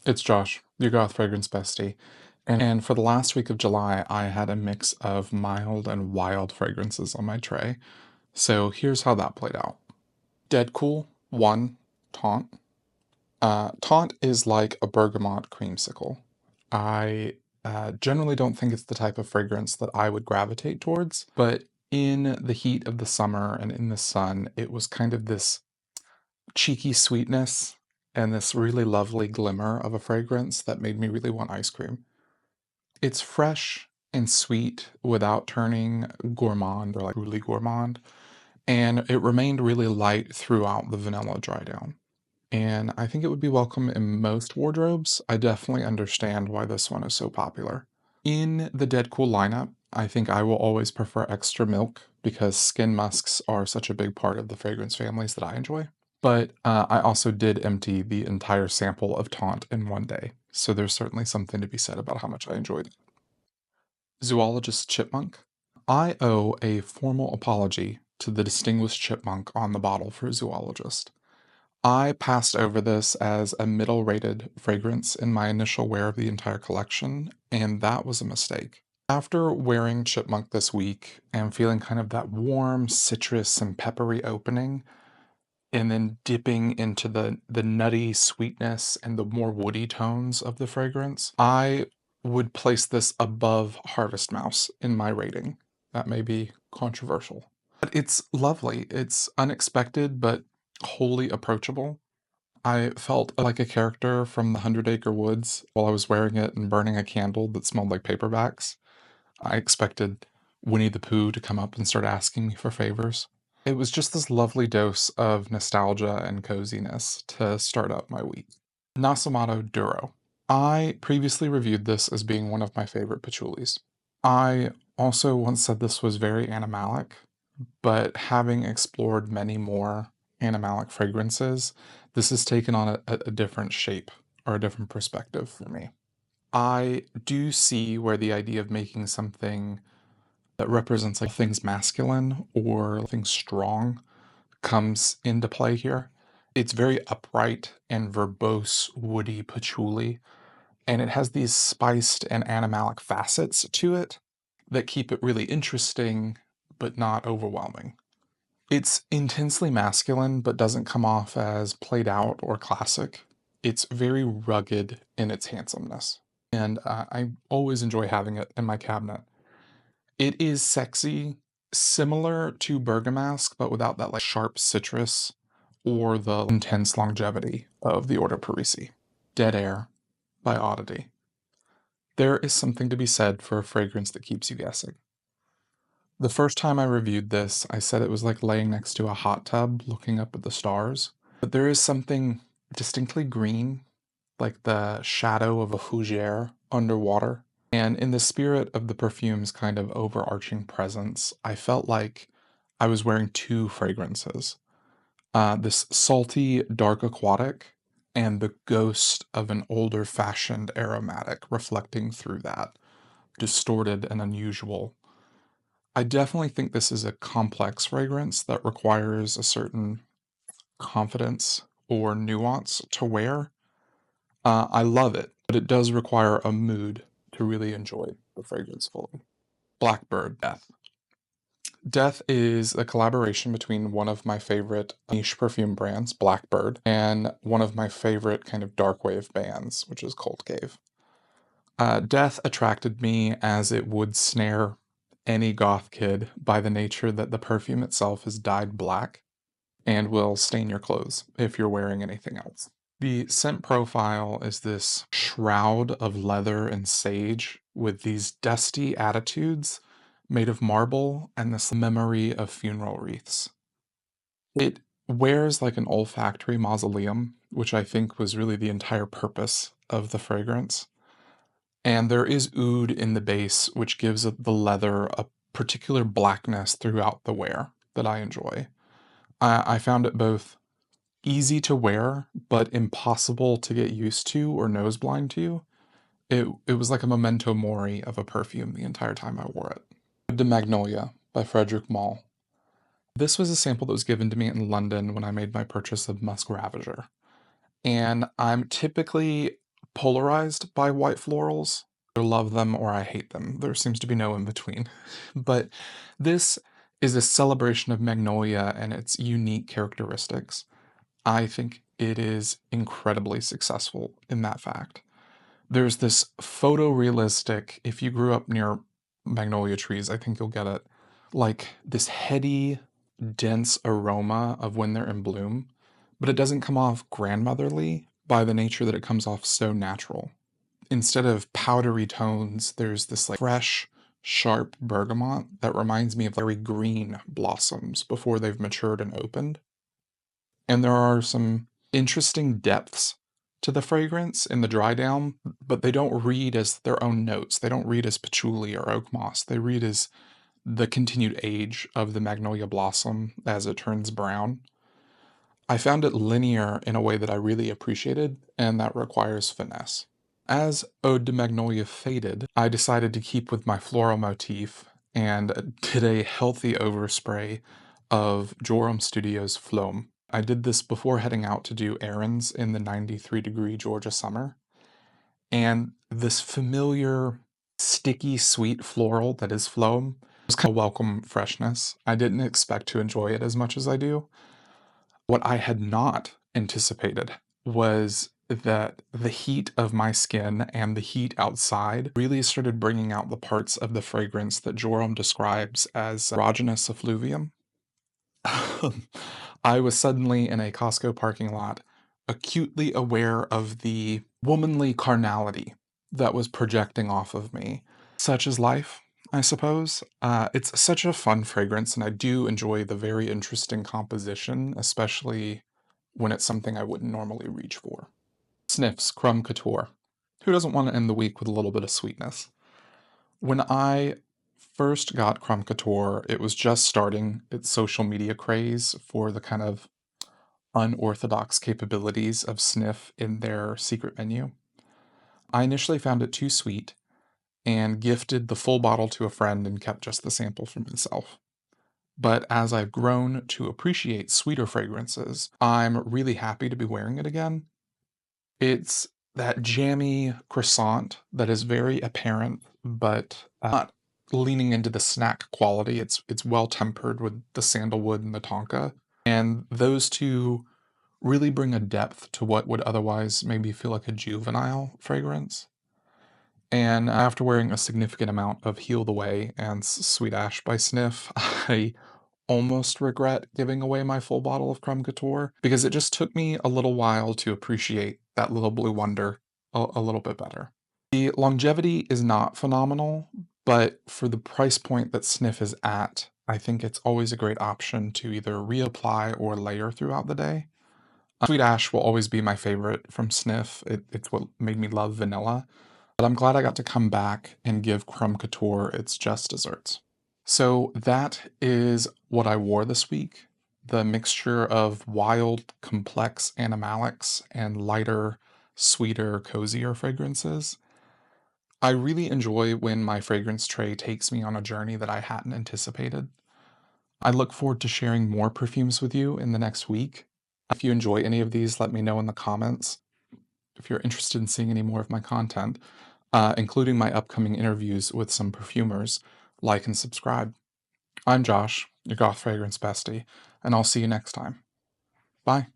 It's Josh, your Goth fragrance bestie. And for the last week of July, I had a mix of mild and wild fragrances on my tray. So here's how that played out. Dedcool, 1, Taunt. Taunt is like a bergamot creamsicle. I generally don't think it's the type of fragrance that I would gravitate towards, but in the heat of the summer and in the sun, it was kind of this cheeky sweetness and this really lovely glimmer of a fragrance that made me really want ice cream. It's fresh and sweet without turning gourmand or like truly gourmand, and it remained really light throughout the vanilla dry down. And I think it would be welcome in most wardrobes. I definitely understand why this one is so popular. In the Deadcool lineup, I think I will always prefer extra milk because skin musks are such a big part of the fragrance families that I enjoy. But I also did empty the entire sample of Taunt in one day, so there's certainly something to be said about how much I enjoyed it. Zoologist Chipmunk. I owe a formal apology to the distinguished chipmunk on the bottle for Zoologist. I passed over this as a middle rated fragrance in my initial wear of the entire collection, and that was a mistake. After wearing Chipmunk this week and feeling kind of that warm citrus and peppery opening, and then dipping into the nutty sweetness and the more woody tones of the fragrance, I would place this above Harvest Mouse in my rating. That may be controversial. But it's lovely. It's unexpected, but wholly approachable. I felt like a character from the Hundred Acre Woods while I was wearing it and burning a candle that smelled like paperbacks. I expected Winnie the Pooh to come up and start asking me for favors. It was just this lovely dose of nostalgia and coziness to start up my week. Nasomatto Duro. I previously reviewed this as being one of my favorite patchoulis. I also once said this was very animalic, but having explored many more animalic fragrances, this has taken on a different shape or a different perspective for me. I do see where the idea of making something that represents like things masculine or things strong comes into play here. It's very upright and verbose, woody patchouli, and it has these spiced and animalic facets to it that keep it really interesting but not overwhelming. It's intensely masculine but doesn't come off as played out or classic. It's very rugged in its handsomeness, and I always enjoy having it in my cabinet. It is sexy, similar to Bergamask, but without that like sharp citrus or the intense longevity of the Eau De Parisi. Dead Air by Oddity. There is something to be said for a fragrance that keeps you guessing. The first time I reviewed this, I said it was like laying next to a hot tub looking up at the stars. But there is something distinctly green, like the shadow of a fougere underwater. And in the spirit of the perfume's kind of overarching presence, I felt like I was wearing two fragrances. This salty, dark aquatic, and the ghost of an older fashioned aromatic reflecting through that, distorted and unusual. I definitely think this is a complex fragrance that requires a certain confidence or nuance to wear. I love it, but it does require a mood to really enjoy the fragrance fully. Blackbird Death. Death is a collaboration between one of my favorite niche perfume brands, Blackbird, and one of my favorite kind of dark wave bands, which is Cold Cave. Death attracted me as it would snare any goth kid by the nature that the perfume itself is dyed black and will stain your clothes if you're wearing anything else. The scent profile is this shroud of leather and sage with these dusty attitudes made of marble and this memory of funeral wreaths. It wears like an olfactory mausoleum, which I think was really the entire purpose of the fragrance. And there is oud in the base, which gives the leather a particular blackness throughout the wear that I enjoy. I found it both easy to wear, but impossible to get used to or nose blind to. It was like a memento mori of a perfume the entire time I wore it. Eau De Magnolia by Frederic Malle. This was a sample that was given to me in London when I made my purchase of Musk Ravager. And I'm typically polarized by white florals. I love them or I hate them. There seems to be no in between. But this is a celebration of Magnolia and its unique characteristics. I think it is incredibly successful in that fact. There's this photorealistic, if you grew up near magnolia trees, I think you'll get it, like this heady, dense aroma of when they're in bloom, but it doesn't come off grandmotherly by the nature that it comes off so natural. Instead of powdery tones, there's this like fresh, sharp bergamot that reminds me of very green blossoms before they've matured and opened. And there are some interesting depths to the fragrance in the dry down, but they don't read as their own notes. They don't read as patchouli or oak moss. They read as the continued age of the magnolia blossom as it turns brown. I found it linear in a way that I really appreciated, and that requires finesse. As Eau De Magnolia faded, I decided to keep with my floral motif and did a healthy overspray of Joram Studios Phloem. I did this before heading out to do errands in the 93-degree Georgia summer, and this familiar, sticky, sweet floral that is Phloem was kind of welcome freshness. I didn't expect to enjoy it as much as I do. What I had not anticipated was that the heat of my skin and the heat outside really started bringing out the parts of the fragrance that Joram describes as erogenous effluvium. I was suddenly in a Costco parking lot, acutely aware of the womanly carnality that was projecting off of me. Such is life, I suppose. It's such a fun fragrance, and I do enjoy the very interesting composition, especially when it's something I wouldn't normally reach for. Snif's Crumb Couture. Who doesn't want to end the week with a little bit of sweetness? When I first got Crumb Couture, it was just starting its social media craze for the kind of unorthodox capabilities of Snif in their secret menu. I initially found it too sweet and gifted the full bottle to a friend and kept just the sample for myself. But as I've grown to appreciate sweeter fragrances, I'm really happy to be wearing it again. It's that jammy croissant that is very apparent, but not leaning into the snack quality. It's well tempered with the sandalwood and the tonka, and those two really bring a depth to what would otherwise maybe feel like a juvenile fragrance. And after wearing a significant amount of Heal the Way and Sweet Ash by Snif, I almost regret giving away my full bottle of Crumb Couture because it just took me a little while to appreciate that little blue wonder a little bit better. The longevity is not phenomenal, but for the price point that Snif is at, I think it's always a great option to either reapply or layer throughout the day. Sweet Ash will always be my favorite from Snif. It's what made me love vanilla, but I'm glad I got to come back and give Crumb Couture its just desserts. So that is what I wore this week. The mixture of wild, complex animalics and lighter, sweeter, cozier fragrances. I really enjoy when my fragrance tray takes me on a journey that I hadn't anticipated. I look forward to sharing more perfumes with you in the next week. If you enjoy any of these, let me know in the comments. If you're interested in seeing any more of my content, including my upcoming interviews with some perfumers, like and subscribe. I'm Josh, your Goth Fragrance Bestie, and I'll see you next time. Bye.